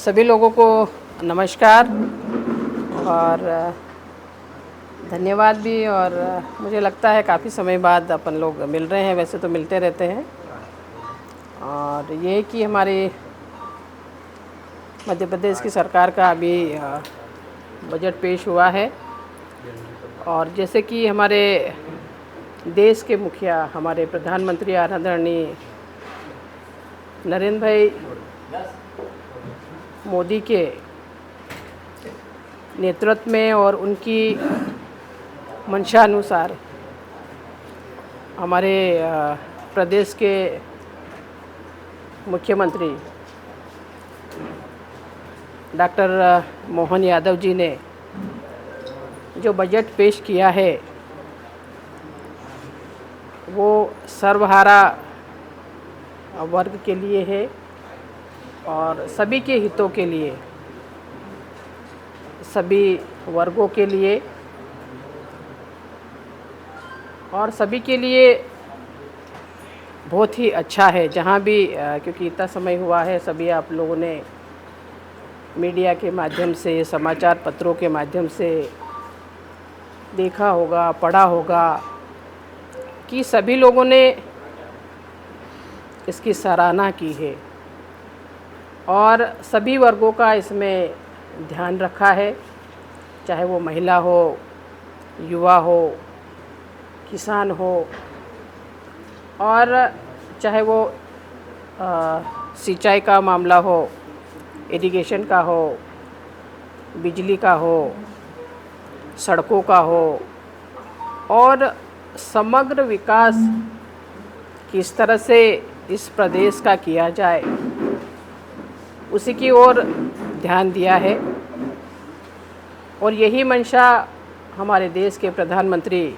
सभी लोगों को नमस्कार और धन्यवाद भी। और मुझे लगता है काफ़ी समय बाद अपन लोग मिल रहे हैं, वैसे तो मिलते रहते हैं। और ये कि हमारी मध्य प्रदेश की सरकार का अभी बजट पेश हुआ है। और जैसे कि हमारे देश के मुखिया, हमारे प्रधानमंत्री आदरणीय नरेंद्र भाई मोदी के नेतृत्व में और उनकी मंशा अनुसार हमारे प्रदेश के मुख्यमंत्री डॉक्टर मोहन यादव जी ने जो बजट पेश किया है वो सर्वहारा वर्ग के लिए है और सभी के हितों के लिए, सभी वर्गों के लिए और सभी के लिए बहुत ही अच्छा है। जहाँ भी क्योंकि इतना समय हुआ है, सभी आप लोगों ने मीडिया के माध्यम से, समाचार पत्रों के माध्यम से देखा होगा, पढ़ा होगा कि सभी लोगों ने इसकी सराहना की है और सभी वर्गों का इसमें ध्यान रखा है, चाहे वो महिला हो, युवा हो, किसान हो और चाहे वो सिंचाई का मामला हो, इरिगेशन का हो, बिजली का हो, सड़कों का हो और समग्र विकास किस तरह से इस प्रदेश का किया जाए उसी की ओर ध्यान दिया है। और यही मंशा हमारे देश के प्रधानमंत्री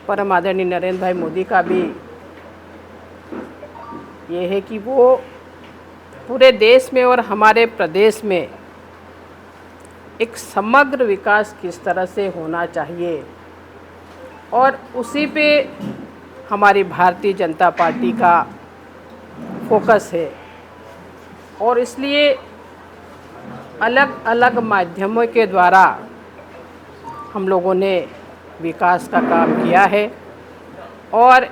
परम आदरणीय नरेंद्र भाई मोदी का भी ये है कि वो पूरे देश में और हमारे प्रदेश में एक समग्र विकास किस तरह से होना चाहिए और उसी पे हमारी भारतीय जनता पार्टी का फोकस है। और इसलिए अलग अलग माध्यमों के द्वारा हम लोगों ने विकास का काम किया है और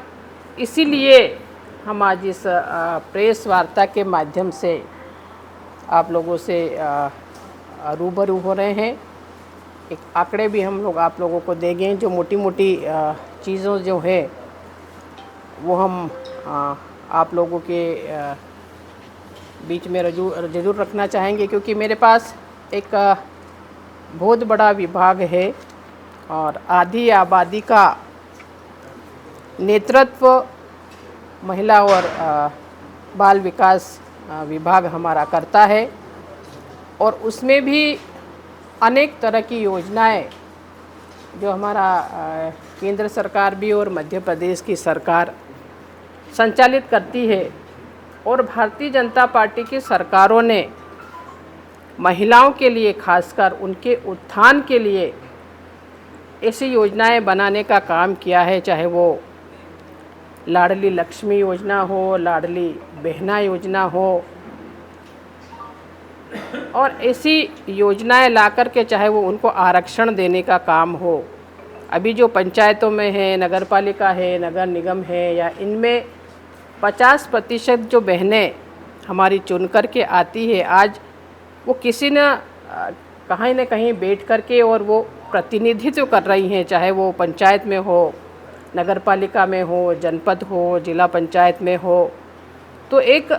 इसीलिए हम आज इस प्रेस वार्ता के माध्यम से आप लोगों से रूबरू हो रहे हैं। एक आंकड़े भी हम लोग आप लोगों को देंगे, जो मोटी मोटी चीज़ों जो है वो हम आप लोगों के बीच में ज़रूर रखना चाहेंगे, क्योंकि मेरे पास एक बहुत बड़ा विभाग है और आधी आबादी का नेतृत्व महिला और बाल विकास विभाग हमारा करता है और उसमें भी अनेक तरह की योजनाएं जो हमारा केंद्र सरकार भी और मध्य प्रदेश की सरकार संचालित करती है। और भारतीय जनता पार्टी की सरकारों ने महिलाओं के लिए, खासकर उनके उत्थान के लिए ऐसी योजनाएं बनाने का काम किया है, चाहे वो लाडली लक्ष्मी योजना हो, लाडली बहना योजना हो और ऐसी योजनाएं ला कर के चाहे वो उनको आरक्षण देने का काम हो। अभी जो पंचायतों में है, नगर पालिका है, नगर निगम है, या इनमें 50% जो बहनें हमारी चुन कर के आती है, आज वो किसी न कहीं बैठ कर के और वो प्रतिनिधित्व कर रही हैं, चाहे वो पंचायत में हो, नगर पालिका में हो, जनपद हो, जिला पंचायत में हो। तो एक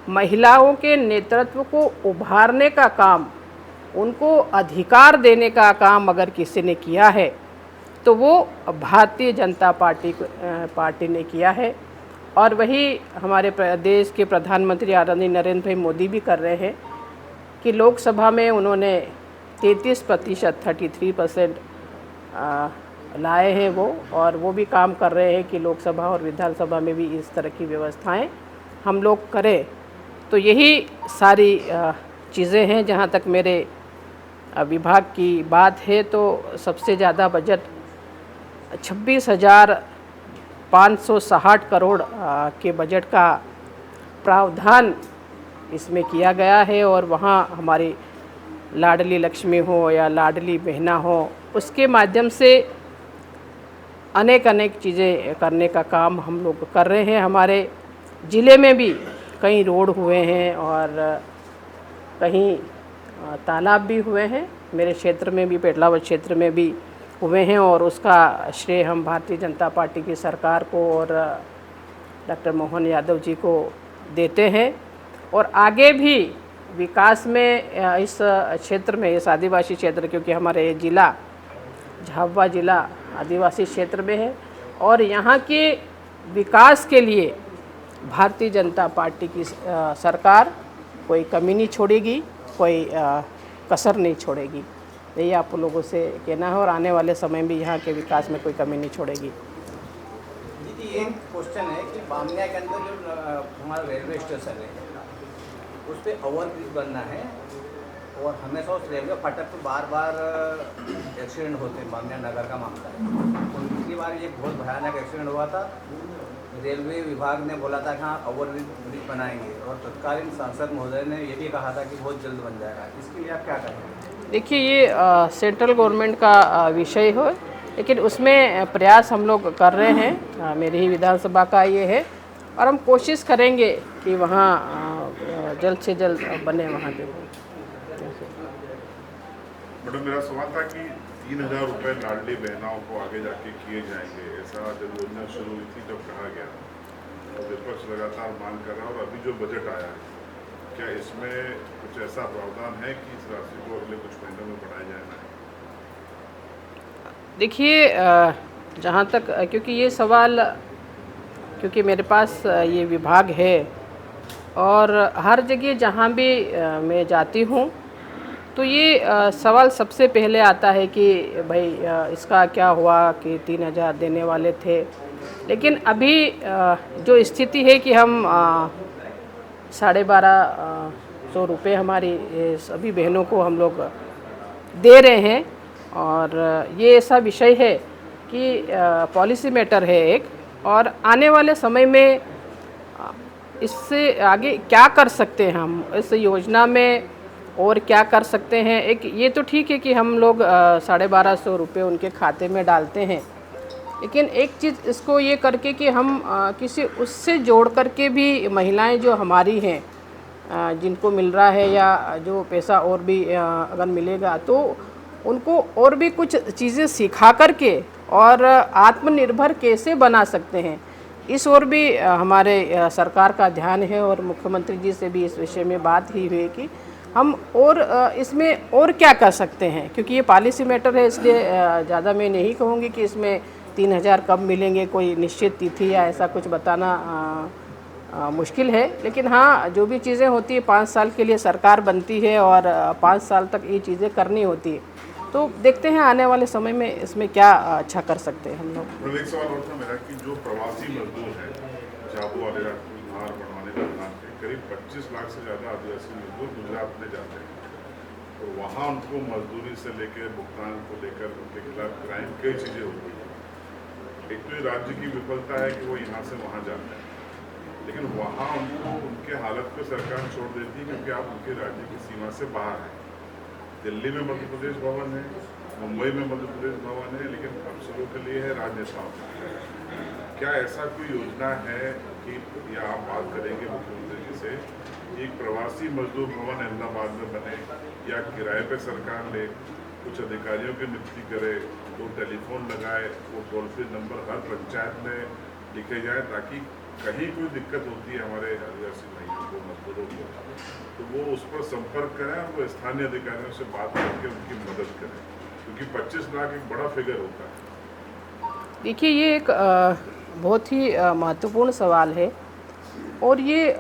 महिलाओं के नेतृत्व को उभारने का काम, उनको अधिकार देने का काम अगर किसी ने किया है तो वो भारतीय जनता पार्टी ने किया है। और वही हमारे देश के प्रधानमंत्री आदरणीय नरेंद्र भाई मोदी भी कर रहे हैं कि लोकसभा में उन्होंने 33% लाए हैं वो, और वो भी काम कर रहे हैं कि लोकसभा और विधानसभा में भी इस तरह की व्यवस्थाएं हम लोग करें। तो यही सारी चीज़ें हैं। जहाँ तक मेरे विभाग की बात है तो सबसे ज़्यादा बजट 26,560 करोड़ के बजट का प्रावधान इसमें किया गया है। और वहाँ हमारी लाडली लक्ष्मी हो या लाडली बहना हो, उसके माध्यम से अनेक अनेक चीज़ें करने का काम हम लोग कर रहे हैं। हमारे ज़िले में भी कई रोड हुए हैं और कहीं तालाब भी हुए हैं। मेरे क्षेत्र में भी, पेटलावद क्षेत्र में भी हुए हैं और उसका श्रेय हम भारतीय जनता पार्टी की सरकार को और डॉक्टर मोहन यादव जी को देते हैं। और आगे भी विकास में इस क्षेत्र में, इस आदिवासी क्षेत्र, क्योंकि हमारे ये ज़िला झाबुआ ज़िला आदिवासी क्षेत्र में है, और यहाँ के विकास के लिए भारतीय जनता पार्टी की सरकार कोई कमी नहीं छोड़ेगी, कोई कसर नहीं छोड़ेगी। यही आप लोगों से कहना है और आने वाले समय में यहाँ के विकास में कोई कमी नहीं छोड़ेगी। दीदी, एक क्वेश्चन है कि बामनिया के अंदर जो हमारा रेलवे स्टेशन है उस पर ओवरब्रिज बनना है और हमेशा उस रेलवे फाटक पर बार बार एक्सीडेंट होते हैं। बामनिया नगर का मामला है। उनकी बार ये बहुत भयानक एक्सीडेंट हुआ था। रेलवे विभाग ने बोला था कि हाँ ओवरब्रिज बनाएंगे और तत्कालीन सांसद महोदय ने ये भी कहा था कि बहुत जल्द बन जाएगा। इसके लिए आप क्या करेंगे? देखिए, ये सेंट्रल गवर्नमेंट का विषय हो, लेकिन उसमें प्रयास हम लोग कर रहे हैं। मेरी ही विधानसभा का ये है और हम कोशिश करेंगे कि वहाँ जल्द से जल्द बने वहाँ पे। मैडम, मेरा सवाल था कि 3,000 रुपये लाडली बहनाओं को आगे जाके किए जाएंगे, ऐसा जब योजना शुरू हुई थी तब कहा गया और विपक्ष लगातार मांग कर रहा है। और अभी जो बजट आया है, क्या इसमें कुछ ऐसा प्रावधान है कि इस राशि को अगले कुछ महीनों में बढ़ाया जाएगा? देखिए, जहाँ तक, क्योंकि ये सवाल, क्योंकि मेरे पास ये विभाग है और हर जगह जहाँ भी मैं जाती हूँ तो ये सवाल सबसे पहले आता है कि भाई इसका क्या हुआ कि 3,000 देने वाले थे। लेकिन अभी जो स्थिति है कि हम 12,500 रुपये हमारी सभी बहनों को हम लोग दे रहे हैं। और ये ऐसा विषय है कि पॉलिसी मैटर है एक, और आने वाले समय में इससे आगे क्या कर सकते हैं हम इस योजना में और क्या कर सकते हैं। एक ये तो ठीक है कि हम लोग 12,500 रुपये उनके खाते में डालते हैं, लेकिन एक चीज़ इसको ये करके कि हम किसी उससे जोड़ करके भी महिलाएं जो हमारी हैं, जिनको मिल रहा है या जो पैसा और भी अगर मिलेगा तो उनको और भी कुछ चीज़ें सिखा करके और आत्मनिर्भर कैसे बना सकते हैं, इस ओर भी हमारे सरकार का ध्यान है। और मुख्यमंत्री जी से भी इस विषय में बात ही हुई कि हम और इसमें और क्या कर सकते हैं, क्योंकि ये पॉलिसी मैटर है, इसलिए ज़्यादा मैं नहीं कहूँगी कि इसमें 3,000 कब मिलेंगे, कोई निश्चित तिथि या ऐसा कुछ बताना मुश्किल है। लेकिन हाँ, जो भी चीज़ें होती है 5 साल के लिए सरकार बनती है और 5 साल तक ये चीज़ें करनी होती है, तो देखते हैं आने वाले समय में इसमें क्या अच्छा कर सकते हैं हम लोग। एक सवाल और था मेरा कि जो प्रवासी मजदूर हैं झाबुआ धार बनवाने का प्लान है, करीब 25 लाख से ज़्यादा आदिवासी मजदूर गुजरात में जाते हैं और वहाँ उनको मजदूरी से लेकर भुगतान को लेकर उनके खिलाफ क्राइम कई चीज़ें होती हैं। एक तो ये राज्य की विफलता है कि वो यहाँ से वहाँ जाते हैं, लेकिन वहाँ उनको उनके हालत पे सरकार छोड़ देती है क्योंकि आप उनके राज्य की सीमा से बाहर हैं। दिल्ली में मध्य प्रदेश भवन है, मुंबई में मध्य प्रदेश भवन है, लेकिन अफसरों के लिए है, राजनेताओं के लिए। क्या ऐसा कोई योजना है कि या आप बात करेंगे मुख्यमंत्री जी से कि एक प्रवासी मजदूर भवन अहमदाबाद में बने या किराए पे सरकार ले, कुछ अधिकारियों की नियुक्ति करे, तो टेलीफोन लगाए, वो टोल फ्री नंबर हर पंचायत में लिखे जाए ताकि कहीं कोई दिक्कत होती है हमारे आदिवासी भाइयों को, मजदूरों को, तो वो उस पर संपर्क करें और वो स्थानीय अधिकारियों से बात करके उनकी मदद करें, क्योंकि 25 लाख एक बड़ा फिगर होता है। देखिए, ये एक बहुत ही महत्वपूर्ण सवाल है और ये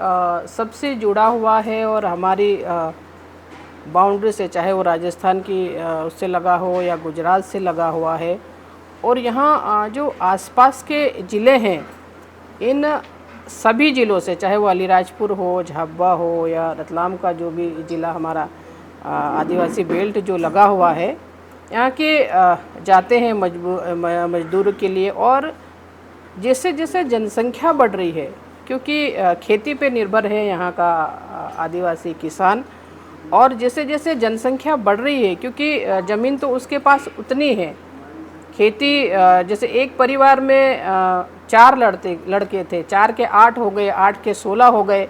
सबसे जुड़ा हुआ है और हमारी बाउंड्री से, चाहे वो राजस्थान की उससे लगा हो या गुजरात से लगा हुआ है। और यहाँ जो आसपास के ज़िले हैं, इन सभी ज़िलों से, चाहे वो अलीराजपुर हो, झाबुआ हो या रतलाम का जो भी ज़िला हमारा आदिवासी बेल्ट जो लगा हुआ है, यहाँ के जाते हैं मजदूर के लिए। और जैसे जैसे जनसंख्या बढ़ रही है, क्योंकि खेती पे निर्भर है यहाँ का आदिवासी किसान। और जैसे जैसे जनसंख्या बढ़ रही है, क्योंकि ज़मीन तो उसके पास उतनी है, खेती जैसे एक परिवार में 4 लड़के थे, 4 के 8 हो गए, 8 के 16 हो गए,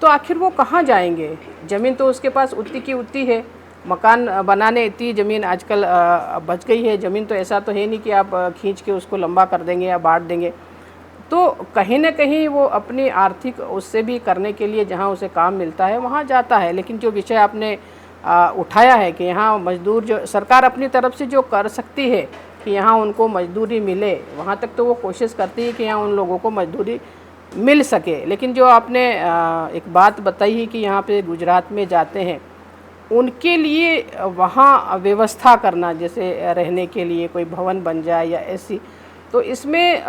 तो आखिर वो कहाँ जाएंगे? ज़मीन तो उसके पास उतनी की उतनी है, मकान बनाने इतनी ज़मीन आजकल बच गई है। ज़मीन तो ऐसा तो है नहीं कि आप खींच के उसको लंबा कर देंगे या बांट देंगे। तो कहीं ना कहीं वो अपनी आर्थिक उससे भी करने के लिए जहाँ उसे काम मिलता है वहाँ जाता है। लेकिन जो विषय आपने उठाया है कि यहाँ मजदूर, जो सरकार अपनी तरफ से जो कर सकती है कि यहाँ उनको मजदूरी मिले, वहाँ तक तो वो कोशिश करती है कि यहाँ उन लोगों को मजदूरी मिल सके। लेकिन जो आपने एक बात बताई है कि यहाँ पे गुजरात में जाते हैं, उनके लिए वहाँ व्यवस्था करना, जैसे रहने के लिए कोई भवन बन जाए या ऐसी, तो इसमें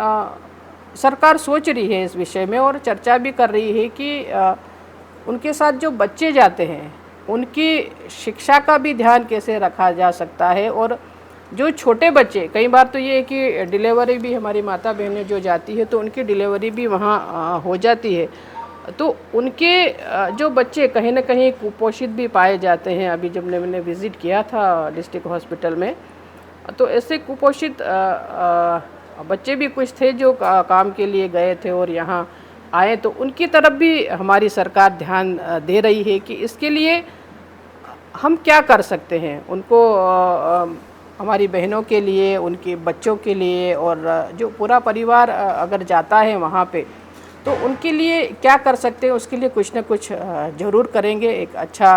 सरकार सोच रही है इस विषय में और चर्चा भी कर रही है कि उनके साथ जो बच्चे जाते हैं उनकी शिक्षा का भी ध्यान कैसे रखा जा सकता है। और जो छोटे बच्चे, कई बार तो ये है कि डिलीवरी भी, हमारी माता बहनें जो जाती है तो उनकी डिलीवरी भी वहाँ हो जाती है, तो उनके जो बच्चे कहीं ना कहीं कुपोषित भी पाए जाते हैं। अभी जब मैंने विज़िट किया था डिस्ट्रिक्ट हॉस्पिटल में, तो ऐसे कुपोषित बच्चे भी कुछ थे जो काम के लिए गए थे और यहाँ आए, तो उनकी तरफ भी हमारी सरकार ध्यान दे रही है कि इसके लिए हम क्या कर सकते हैं। उनको हमारी बहनों के लिए, उनके बच्चों के लिए, और जो पूरा परिवार अगर जाता है वहाँ पे, तो उनके लिए क्या कर सकते हैं, उसके लिए कुछ ना कुछ ज़रूर करेंगे। एक अच्छा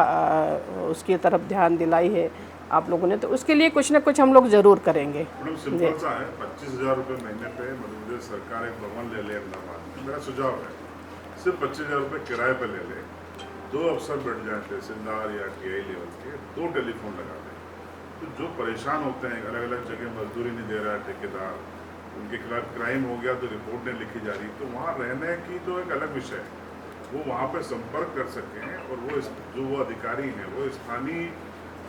उसकी तरफ ध्यान दिलाई है आप लोगों ने, तो उसके लिए कुछ ना कुछ हम लोग ज़रूर करेंगे। मैडम सिंपल सा है, 25,000 रुपये महीने पे मध्य प्रदेश सरकार एक भवन ले ले अहमदाबाद में। मेरा सुझाव है सिर्फ 25,000 रुपये किराए पर ले ले, 2 अफसर बैठ जाए तहसीलदार या टीआई लेवल के, 2 टेलीफोन लगा दें। तो जो परेशान होते हैं, अलग अलग जगह मजदूरी नहीं दे रहा है ठेकेदार, उनके खिलाफ क्राइम हो गया तो रिपोर्ट नहीं लिखी जा रही, तो वहाँ रहने की तो एक अलग विषय है, वो वहाँ पर संपर्क कर सकते हैं। और वो जो वो अधिकारी हैं वो स्थानीय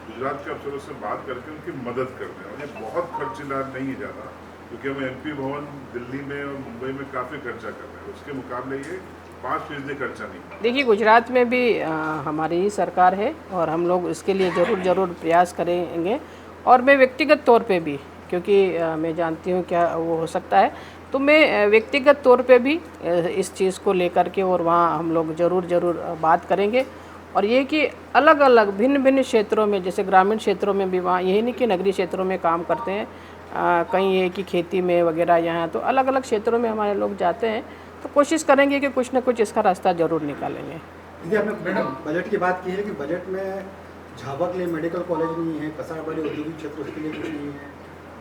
गुजरात के अफसरों से बात करके उनकी मदद करते हैं। और ये बहुत खर्चीला नहीं है ज़्यादा, क्योंकि हम एमपी भवन दिल्ली में और मुंबई में काफ़ी खर्चा कर रहे हैं, उसके मुकाबले ये 5% खर्चा नहीं। देखिए, गुजरात में भी हमारी ही सरकार है और हम लोग इसके लिए ज़रूर प्रयास करेंगे। और मैं व्यक्तिगत तौर पे भी, क्योंकि मैं जानती हूँ क्या वो हो सकता है, तो मैं व्यक्तिगत तौर पे भी इस चीज़ को लेकर के और वहाँ हम लोग ज़रूर बात करेंगे। और ये कि अलग अलग भिन्न क्षेत्रों में, जैसे ग्रामीण क्षेत्रों में भी, वहाँ यही नहीं कि नगरीय क्षेत्रों में काम करते हैं, कहीं ये कि खेती में वगैरह, यहाँ तो अलग अलग क्षेत्रों में हमारे लोग जाते हैं, तो कोशिश करेंगे कि कुछ ना कुछ इसका रास्ता ज़रूर निकालेंगे। दीदी, आपने मैडम बजट की बात की है कि बजट में झाबा के लिए मेडिकल कॉलेज नहीं है, कसारबाड़ी औद्योगिक क्षेत्र उसके लिए कुछ नहीं है,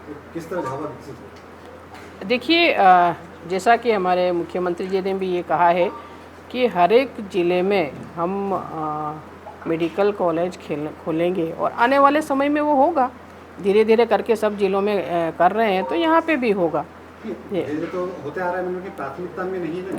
तो किस तरह झाबा विकसित हो? देखिए, जैसा कि हमारे मुख्यमंत्री जी ने भी ये कहा है कि हर एक ज़िले में हम मेडिकल कॉलेज खोलेंगे और आने वाले समय में वो होगा, धीरे धीरे करके सब ज़िलों में कर रहे हैं, तो यहाँ पे भी होगा। ये तो होते आ रहा है, मतलब कि प्राथमिकता में नहीं है।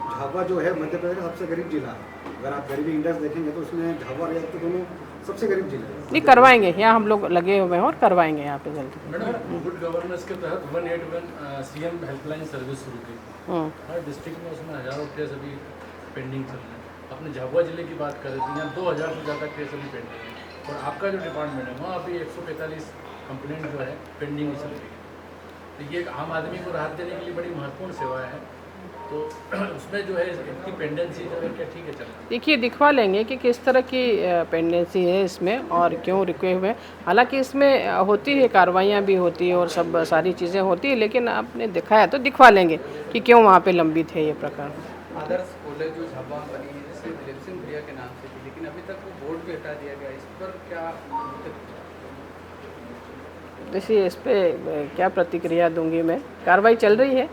झाबा जो है मध्य प्रदेश का सबसे गरीब जिला है, अगर आप गरीबी इंडेक्स देखेंगे तो उसमें झाबा और तो दोनों सबसे गरीब जिले हैं। नहीं, करवाएंगे, यहाँ हम लोग लगे हुए हैं और करवाएंगे यहाँ पे जल्दी। मैडम, गुड गवर्नेंस के तहत 181 सीएम हेल्पलाइन सर्विस शुरू की हर डिस्ट्रिक्ट में, उसमें हज़ारों केस अभी पेंडिंग चल रहे हैं। अपने झाबुआ जिले की बात कर रहे थे, यहाँ 2000 से ज़्यादा केस अभी पेंडिंग है। और आपका जो डिपार्टमेंट है वहाँ अभी 145 कंप्लेंट जो है पेंडिंग चल रही है। तो ये एक आम आदमी को राहत देने के लिए बड़ी महत्वपूर्ण सेवा है, तो उसमें जो है इतनी पेंडेंसी जो है क्या ठीक है चल रहा है? देखिए, दिखवा लेंगे कि किस तरह की पेंडेंसी है इसमें और क्यों रुके हुए। हालांकि इसमें होती है, कार्रवाइयाँ भी होती है और सब सारी चीज़ें होती है, लेकिन आपने दिखाया तो दिखवा लेंगे कि क्यों वहाँ पे लंबित है ये प्रकरण। आदर्श कॉलेज जो झाबा बनी है जिसमें दिलीप सिंह भैया के नाम से थी, लेकिन अभी तक वो बोर्ड भी हटा दिया गया, इस पर क्या? देखिए, इस पर क्या प्रतिक्रिया दूंगी मैं, कार्रवाई चल रही है,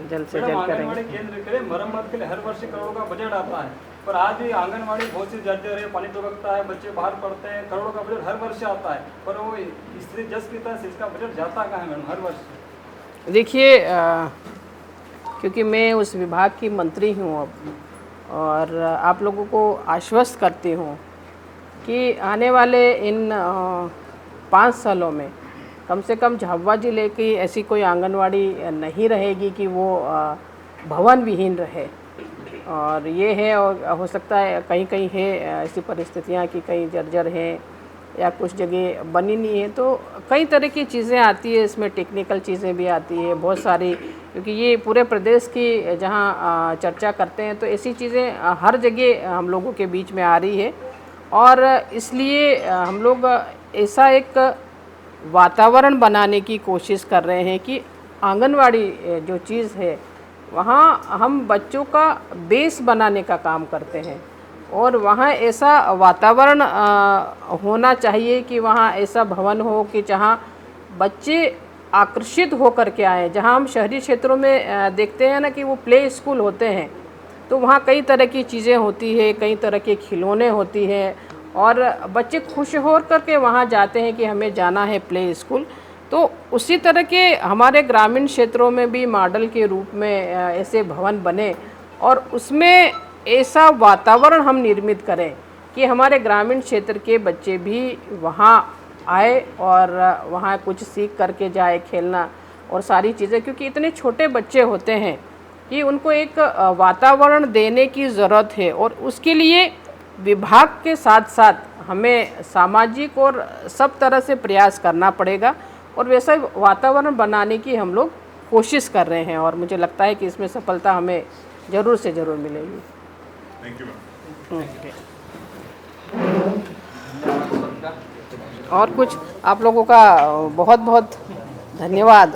जल्द से जल्द करेंगे। आंगनवाड़ी केंद्र के लिए मरम्मत के लिए हर वर्ष करोड़ों का बजट आता है, पर आज भी आंगनवाड़ी बहुत सी जर्जर है, पानी टपकता है, बच्चे बाहर पढ़ते हैं, करोड़ों का बजट हर वर्ष आता है, पर वो स्त्री जस की तरह से इसका बजट जाता कहाँ है मैडम हर वर्ष? देखिए, क्योंकि मैं उस विभाग की मंत्री हूँ अब, और आप लोगों को आश्वस्त करती हूँ कि आने वाले इन 5 सालों में कम से कम झाबुआ ज़िले की ऐसी कोई आंगनवाड़ी नहीं रहेगी कि वो भवन विहीन रहे। और ये है, और हो सकता है कहीं कहीं है ऐसी परिस्थितियाँ कि कहीं जर्जर हैं या कुछ जगह बनी नहीं है। तो कई तरह की चीज़ें आती है, इसमें टेक्निकल चीज़ें भी आती है बहुत सारी, क्योंकि ये पूरे प्रदेश की जहाँ चर्चा करते हैं तो ऐसी चीज़ें हर जगह हम लोगों के बीच में आ रही है। और इसलिए हम लोग ऐसा एक वातावरण बनाने की कोशिश कर रहे हैं कि आंगनवाड़ी जो चीज़ है वहाँ हम बच्चों का बेस बनाने का काम करते हैं। और वहाँ ऐसा वातावरण होना चाहिए कि वहाँ ऐसा भवन हो कि जहाँ बच्चे आकर्षित होकर के आए। जहाँ हम शहरी क्षेत्रों में देखते हैं ना कि वो प्ले स्कूल होते हैं, तो वहाँ कई तरह की चीज़ें होती है, कई तरह के खिलौने होती हैं और बच्चे खुश हो करके वहाँ जाते हैं कि हमें जाना है प्ले स्कूल। तो उसी तरह के हमारे ग्रामीण क्षेत्रों में भी मॉडल के रूप में ऐसे भवन बने और उसमें ऐसा वातावरण हम निर्मित करें कि हमारे ग्रामीण क्षेत्र के बच्चे भी वहाँ आए और वहाँ कुछ सीख करके जाए, खेलना और सारी चीज़ें। क्योंकि इतने छोटे बच्चे होते हैं कि उनको एक वातावरण देने की ज़रूरत है और उसके लिए विभाग के साथ साथ हमें सामाजिक और सब तरह से प्रयास करना पड़ेगा और वैसा वातावरण बनाने की हम लोग कोशिश कर रहे हैं। और मुझे लगता है कि इसमें सफलता हमें ज़रूर से ज़रूर मिलेगी। Thank you ma'am. और कुछ आप लोगों का बहुत बहुत धन्यवाद।